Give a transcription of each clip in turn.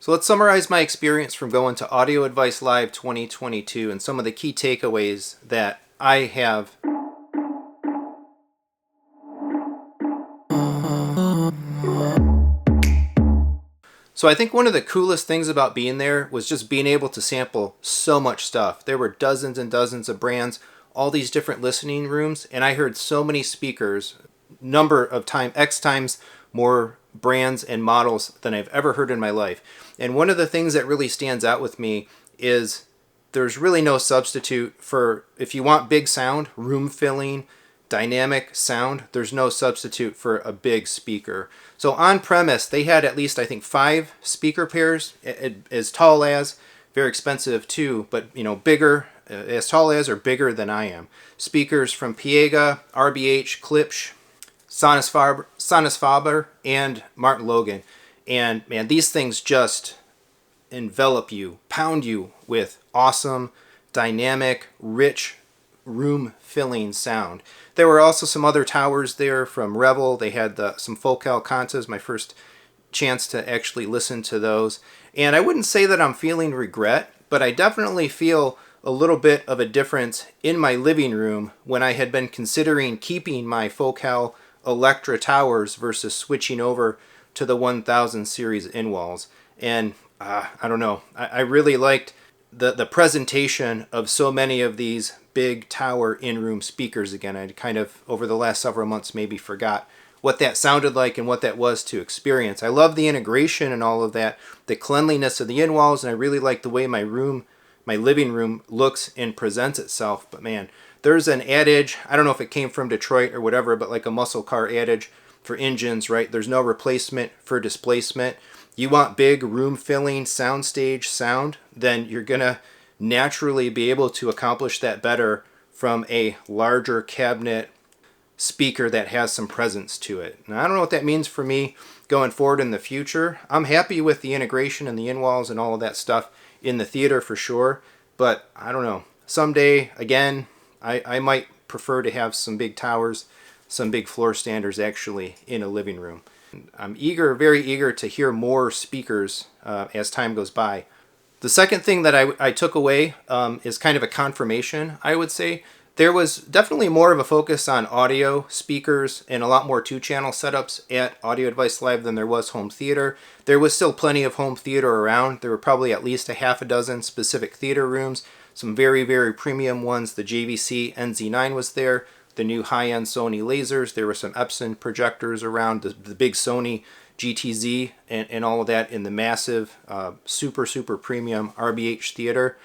So let's summarize my experience from going to Audio Advice Live 2022 and some of the key takeaways that I have. So I think one of the coolest things about being there was just being able to sample so much stuff. There were dozens and dozens of brands, all these different listening rooms, and I heard so many speakers, X times more brands and models than I've ever heard in my life. And one of the things that really stands out with me is there's really no substitute for, if you want big sound, room filling, dynamic sound, there's no substitute for a big speaker. So on premise, they had at least, I think, 5 speaker pairs, as tall as, very expensive too, but bigger, as tall as or bigger than I am. Speakers from Piega, RBH, Klipsch, Sonus Faber, and Martin Logan. And man, these things just envelop you, pound you with awesome, dynamic, rich, room-filling sound. There were also some other towers there from Revel. They had some Focal Contas, my first chance to actually listen to those. And I wouldn't say that I'm feeling regret, but I definitely feel a little bit of a difference in my living room when I had been considering keeping my Focal Electra towers versus switching over to the 1000 series in-walls. And I don't know, I really liked the presentation of so many of these big tower in-room speakers again. I kind of, over the last several months, maybe forgot what that sounded like and what that was to experience. I love the integration and all of that, the cleanliness of the in-walls, and I really like the way my living room looks and presents itself. But man, there's an adage, I don't know if it came from Detroit or whatever, but like a muscle car adage for engines, right? There's no replacement for displacement. You want big room-filling soundstage sound, then you're going to naturally be able to accomplish that better from a larger cabinet speaker that has some presence to it. Now, I don't know what that means for me going forward in the future. I'm happy with the integration and the in-walls and all of that stuff in the theater for sure, but I don't know. Someday, again, I might prefer to have some big towers, some big floor standers actually in a living room. I'm very eager to hear more speakers as time goes by. The second thing that I took away is kind of a confirmation, I would say. There was definitely more of a focus on audio speakers and a lot more 2-channel setups at Audio Advice Live than there was home theater. There was still plenty of home theater around. There were probably at least a half a dozen specific theater rooms, some very, very premium ones. The JVC NZ9 was there, the new high-end Sony lasers. There were some Epson projectors around, the big Sony GTZ and all of that in the massive, super, super premium RBH theater.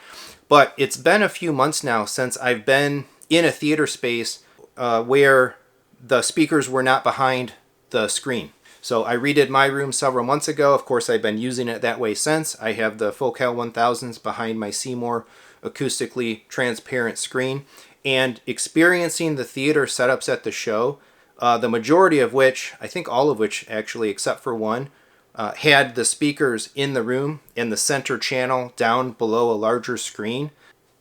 But it's been a few months now since I've been in a theater space where the speakers were not behind the screen. So I redid my room several months ago. Of course, I've been using it that way since. I have the Focal 1000s behind my Seymour acoustically transparent screen. And experiencing the theater setups at the show, the majority of which, I think all of which actually, except for one, had the speakers in the room in the center channel down below a larger screen.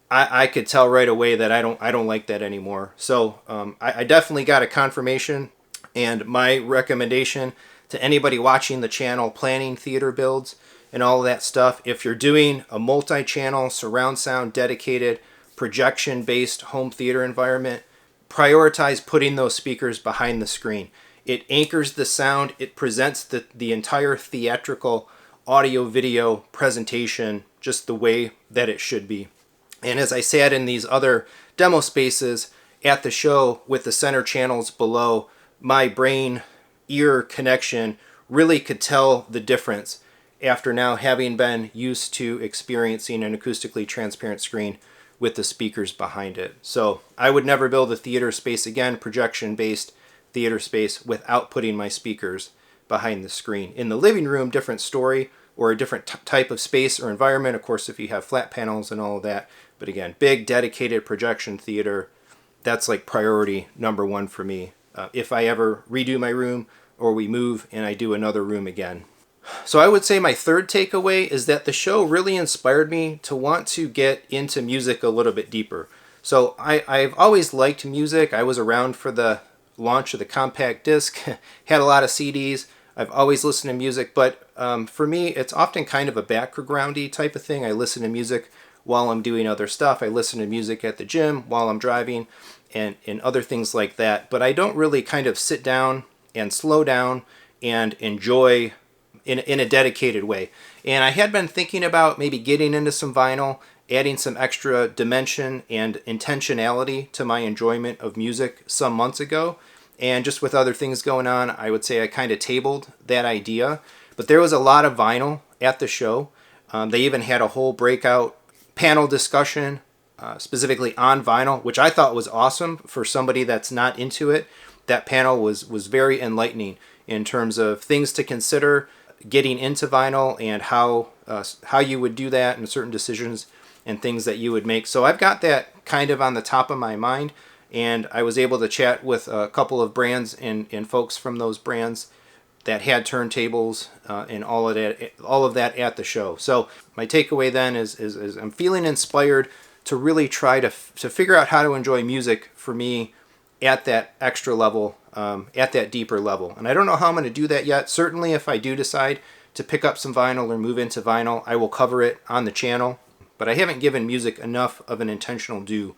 I could tell right away that I don't like that anymore. So I definitely got a confirmation, and my recommendation to anybody watching the channel, planning theater builds and all of that stuff, if you're doing a multi-channel surround sound dedicated projection-based home theater environment, prioritize putting those speakers behind the screen. It anchors the sound. It presents the entire theatrical audio-video presentation just the way that it should be. And as I sat in these other demo spaces at the show with the center channels below, my brain-ear connection really could tell the difference after now having been used to experiencing an acoustically transparent screen with the speakers behind it. So I would never build a theater space again, projection-based theater space, without putting my speakers behind the screen. In the living room, different story, or a different type of space or environment, of course, if you have flat panels and all of that. But again, big dedicated projection theater, that's like priority number one for me. If I ever redo my room or we move and I do another room again. So I would say my third takeaway is that the show really inspired me to want to get into music a little bit deeper. So I've always liked music. I was around for the launch of the compact disc, had a lot of CDs. I've always listened to music, but for me, it's often kind of a backgroundy type of thing. I listen to music while I'm doing other stuff. I listen to music at the gym while I'm driving and other things like that. But I don't really kind of sit down and slow down and enjoy in a dedicated way. And I had been thinking about maybe getting into some vinyl, adding some extra dimension and intentionality to my enjoyment of music some months ago. And just with other things going on, I would say I kind of tabled that idea. But there was a lot of vinyl at the show. They even had a whole breakout panel discussion specifically on vinyl, which I thought was awesome for somebody that's not into it. That panel was very enlightening in terms of things to consider getting into vinyl and how you would do that and certain decisions and things that you would make. So I've got that kind of on the top of my mind, and I was able to chat with a couple of brands and folks from those brands that had turntables and all of that at the show. So my takeaway then is I'm feeling inspired to really try to figure out how to enjoy music for me at that extra level, at that deeper level. And I don't know how I'm going to do that yet. Certainly if I do decide to pick up some vinyl or move into vinyl, I will cover it on the channel. But I haven't given music enough of an intentional due.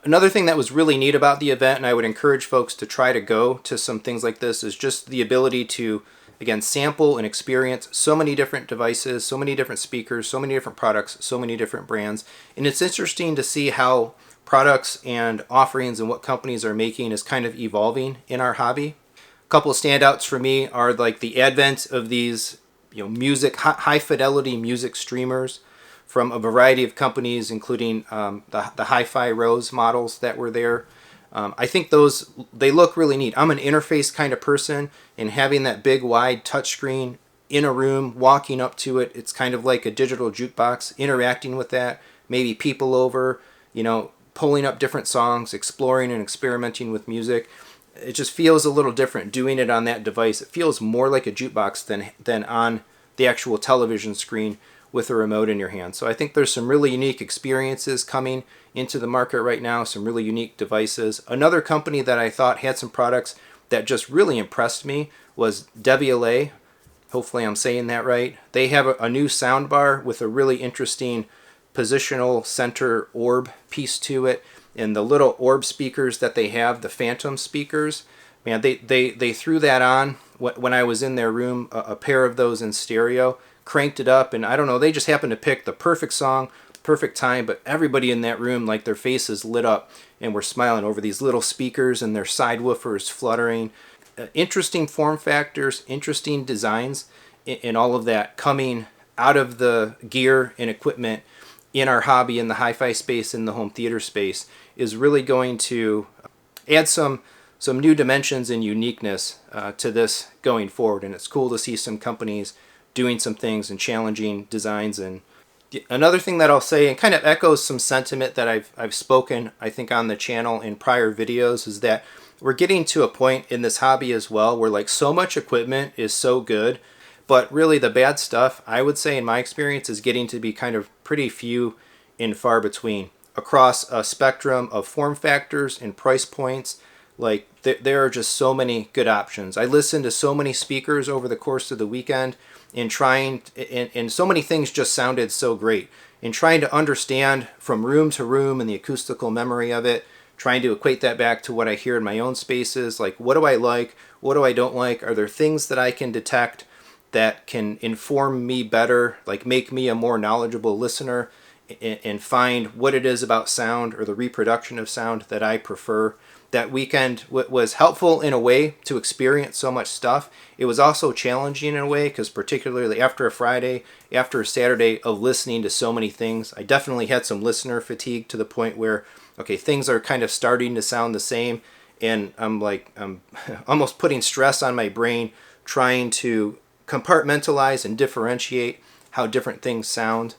Another thing that was really neat about the event, and I would encourage folks to try to go to some things like this, is just the ability to, again, sample and experience so many different devices, so many different speakers, so many different products, so many different brands. And it's interesting to see how products and offerings and what companies are making is kind of evolving in our hobby. A couple of standouts for me are like the advent of these, music, high fidelity music streamers from a variety of companies, including the HiFi Rose models that were there. I think they look really neat. I'm an interface kind of person, and having that big wide touchscreen in a room, walking up to it, it's kind of like a digital jukebox, interacting with that, maybe people over, pulling up different songs, exploring and experimenting with music. It just feels a little different doing it on that device. It feels more like a jukebox than on the actual television screen with a remote in your hand. So I think there's some really unique experiences coming into the market right now, some really unique devices. Another company that I thought had some products that just really impressed me was Devialet. Hopefully I'm saying that right. They have a new soundbar with a really interesting positional center orb piece to it, and the little orb speakers that they have, the phantom speakers, man, they threw that on when I was in their room, a pair of those in stereo, cranked it up, and I don't know, they just happened to pick the perfect song, perfect time, but everybody in that room, like, their faces lit up and were smiling over these little speakers and their side woofers fluttering. Interesting form factors, interesting designs, and all of that coming out of the gear and equipment in our hobby, in the hi-fi space, in the home theater space, is really going to add some new dimensions and uniqueness to this going forward. And it's cool to see some companies doing some things and challenging designs. And another thing that I'll say, and kind of echoes some sentiment that I've spoken, I think, on the channel in prior videos, is that we're getting to a point in this hobby as well where, like, so much equipment is so good, but really the bad stuff, I would say in my experience, is getting to be kind of pretty few and far between across a spectrum of form factors and price points. Like, there are just so many good options. I listened to so many speakers over the course of the weekend and so many things just sounded so great. In trying to understand from room to room and the acoustical memory of it, trying to equate that back to what I hear in my own spaces, like, what do I like, what do I don't like, are there things that I can detect that can inform me better, like make me a more knowledgeable listener, and find what it is about sound or the reproduction of sound that I prefer. That weekend was helpful in a way to experience so much stuff. It was also challenging in a way, because particularly after a Friday, after a Saturday of listening to so many things, I definitely had some listener fatigue to the point where, okay, things are kind of starting to sound the same, and I'm almost putting stress on my brain trying to compartmentalize and differentiate how different things sound.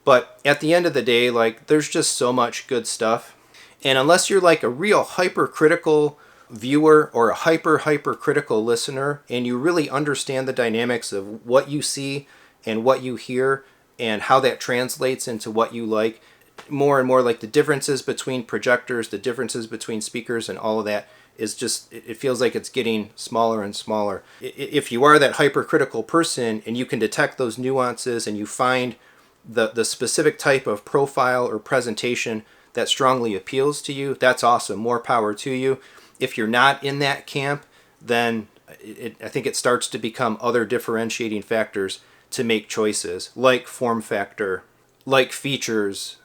But at the end of the day, like, there's just so much good stuff. And unless you're like a real hypercritical viewer or a hypercritical listener, and you really understand the dynamics of what you see and what you hear and how that translates into what you like, more and more, like the differences between projectors, the differences between speakers and all of that, it feels like it's getting smaller and smaller. If you are that hypercritical person and you can detect those nuances and you find the specific type of profile or presentation that strongly appeals to you, that's awesome. More power to you. If you're not in that camp, then I think it starts to become other differentiating factors to make choices, like form factor, like features,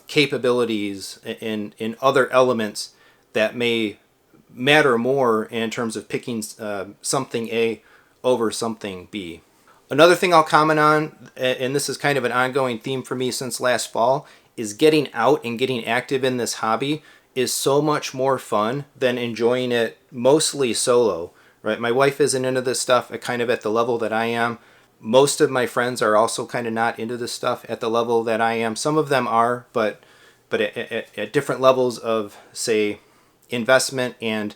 capabilities, and other elements that may matter more in terms of picking something A over something B. Another thing I'll comment on, and this is kind of an ongoing theme for me since last fall, is getting out and getting active in this hobby is so much more fun than enjoying it mostly solo, right? My wife isn't into this stuff kind of at the level that I am. Most of my friends are also kind of not into this stuff at the level that I am. Some of them are, but at different levels of, say, investment and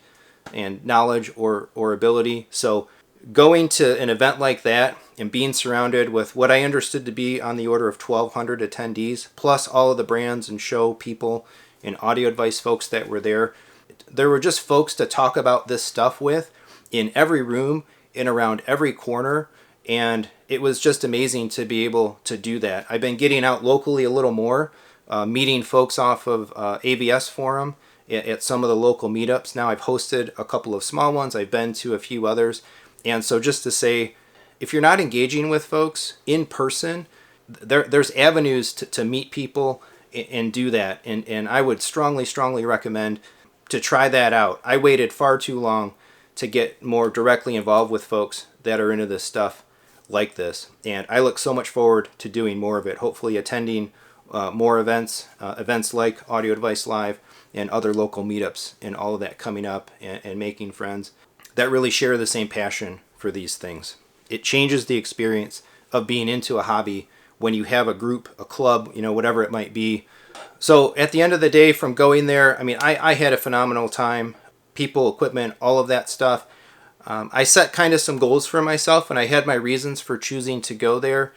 knowledge or ability. So going to an event like that and being surrounded with what I understood to be on the order of 1,200 attendees, plus all of the brands and show people and audio advice folks that were there, there were just folks to talk about this stuff with in every room, in around every corner, and it was just amazing to be able to do that. I've been getting out locally a little more, meeting folks off of AVS Forum at some of the local meetups. Now I've hosted a couple of small ones. I've been to a few others. And so just to say, if you're not engaging with folks in person, there's avenues to meet people and do that. And I would strongly recommend to try that out. I waited far too long to get more directly involved with folks that are into this stuff like this. And I look so much forward to doing more of it, hopefully attending more events like Audio Advice Live and other local meetups and all of that coming up, and making friends that really share the same passion for these things. It changes the experience of being into a hobby when you have a group, a club, whatever it might be. So at the end of the day, from going there, I mean, I had a phenomenal time. People, equipment, all of that stuff. I set kind of some goals for myself, and I had my reasons for choosing to go there.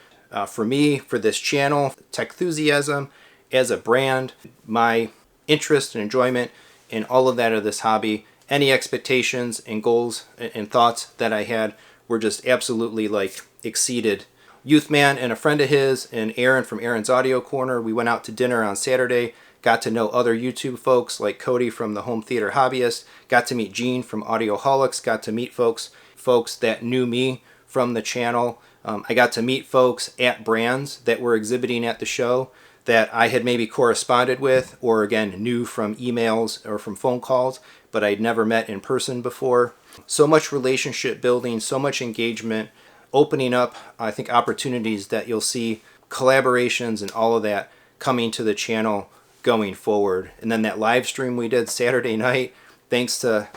For me, for this channel, Techthusiasm as a brand, my interest and enjoyment in all of that of this hobby, any expectations and goals and thoughts that I had were just absolutely exceeded. Youthman and a friend of his and Aaron from Aaron's Audio Corner, we went out to dinner on Saturday, got to know other YouTube folks like Cody from the Home Theater Hobbyist, got to meet Gene from Audioholics, got to meet folks that knew me from the channel. I got to meet folks at brands that were exhibiting at the show that I had maybe corresponded with, or again, knew from emails or from phone calls, but I'd never met in person before. So much relationship building, so much engagement, opening up, I think, opportunities that you'll see, collaborations and all of that coming to the channel going forward. And then that live stream we did Saturday night, thanks to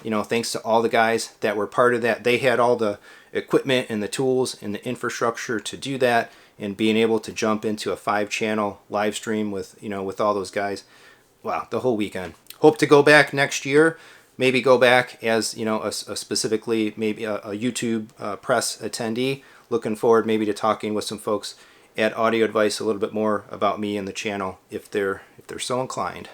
all the guys that were part of that. They had all the equipment and the tools and the infrastructure to do that, and being able to jump into a 5-channel live stream with all those guys. Wow, the whole weekend. Hope to go back next year. Maybe go back as a specifically maybe a YouTube press attendee. Looking forward maybe to talking with some folks at Audio Advice a little bit more about me and the channel if they're so inclined.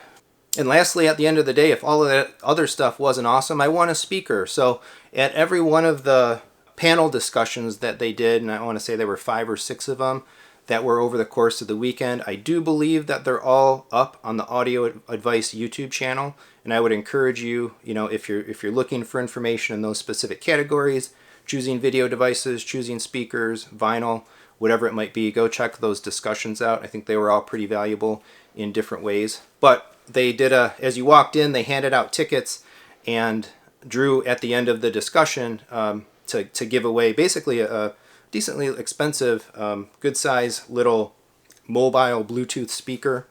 And lastly, at the end of the day, if all of that other stuff wasn't awesome, I want a speaker. So at every one of the panel discussions that they did, and I want to say there were 5 or 6 of them that were over the course of the weekend, I do believe that they're all up on the Audio Advice YouTube channel, and I would encourage you, if you're looking for information in those specific categories, choosing video devices, choosing speakers, vinyl, whatever it might be, go check those discussions out. I think they were all pretty valuable in different ways. But they did as you walked in, they handed out tickets and drew at the end of the discussion to give away basically a decently expensive, good size little mobile Bluetooth speaker.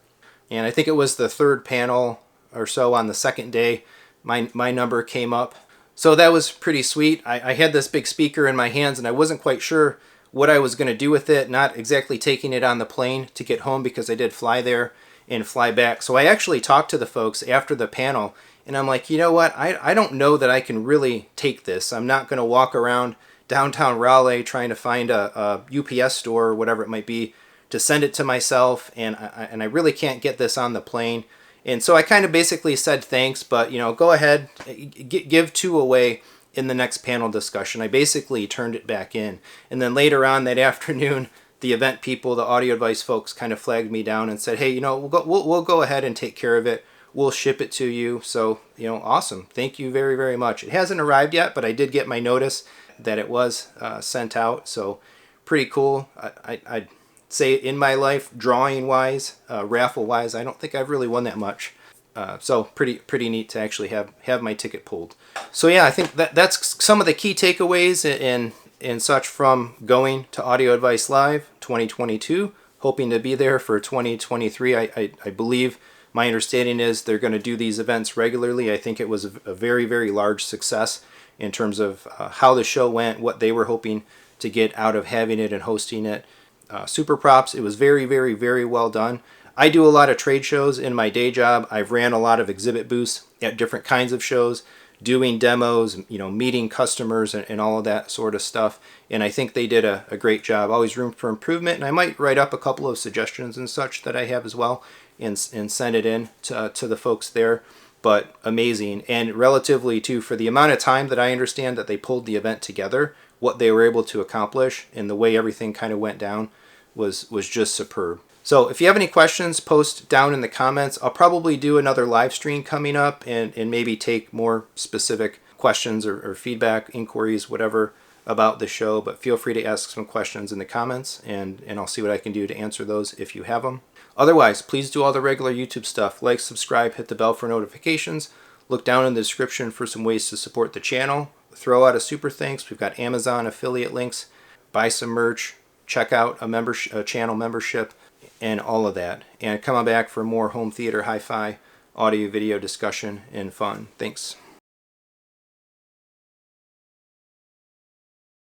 And I think it was the 3rd panel or so on the 2nd day, my number came up. So that was pretty sweet. I had this big speaker in my hands and I wasn't quite sure what I was going to do with it, not exactly taking it on the plane to get home because I did fly there and fly back. So I actually talked to the folks after the panel, and I'm like, you know what, I don't know that I can really take this. I'm not going to walk around downtown Raleigh trying to find a UPS store or whatever it might be to send it to myself, and I really can't get this on the plane. And so I kind of basically said thanks, but go ahead, give 2 away in the next panel discussion. I basically turned it back in. And then later on that afternoon, the event people, the audio advice folks, kind of flagged me down and said, hey, we'll go ahead and take care of it. We'll ship it to you. So, awesome. Thank you very, very much. It hasn't arrived yet, but I did get my notice that it was sent out. So pretty cool. I'd say in my life, drawing wise, raffle wise, I don't think I've really won that much. So pretty neat to actually have my ticket pulled. So yeah, I think that's some of the key takeaways and such from going to Audio Advice Live 2022. Hoping to be there for 2023. I believe, my understanding is they're going to do these events regularly. I think it was a very, very large success in terms of how the show went, what they were hoping to get out of having it and hosting it. Super props. It was very, very, very well done. I do a lot of trade shows in my day job. I've ran a lot of exhibit booths at different kinds of shows, doing demos, meeting customers and all of that sort of stuff. And I think they did a great job. Always room for improvement. And I might write up a couple of suggestions and such that I have as well and send it in to the folks there. But amazing. And relatively too, for the amount of time that I understand that they pulled the event together, what they were able to accomplish and the way everything kind of went down was just superb. So if you have any questions, post down in the comments. I'll probably do another live stream coming up and maybe take more specific questions or feedback, inquiries, whatever about the show. But feel free to ask some questions in the comments and I'll see what I can do to answer those if you have them. Otherwise, please do all the regular YouTube stuff. Like, subscribe, hit the bell for notifications. Look down in the description for some ways to support the channel. Throw out a super thanks. We've got Amazon affiliate links. Buy some merch. Check out a channel membership. And all of that. And come on back for more home theater, hi-fi, audio, video discussion, and fun. Thanks.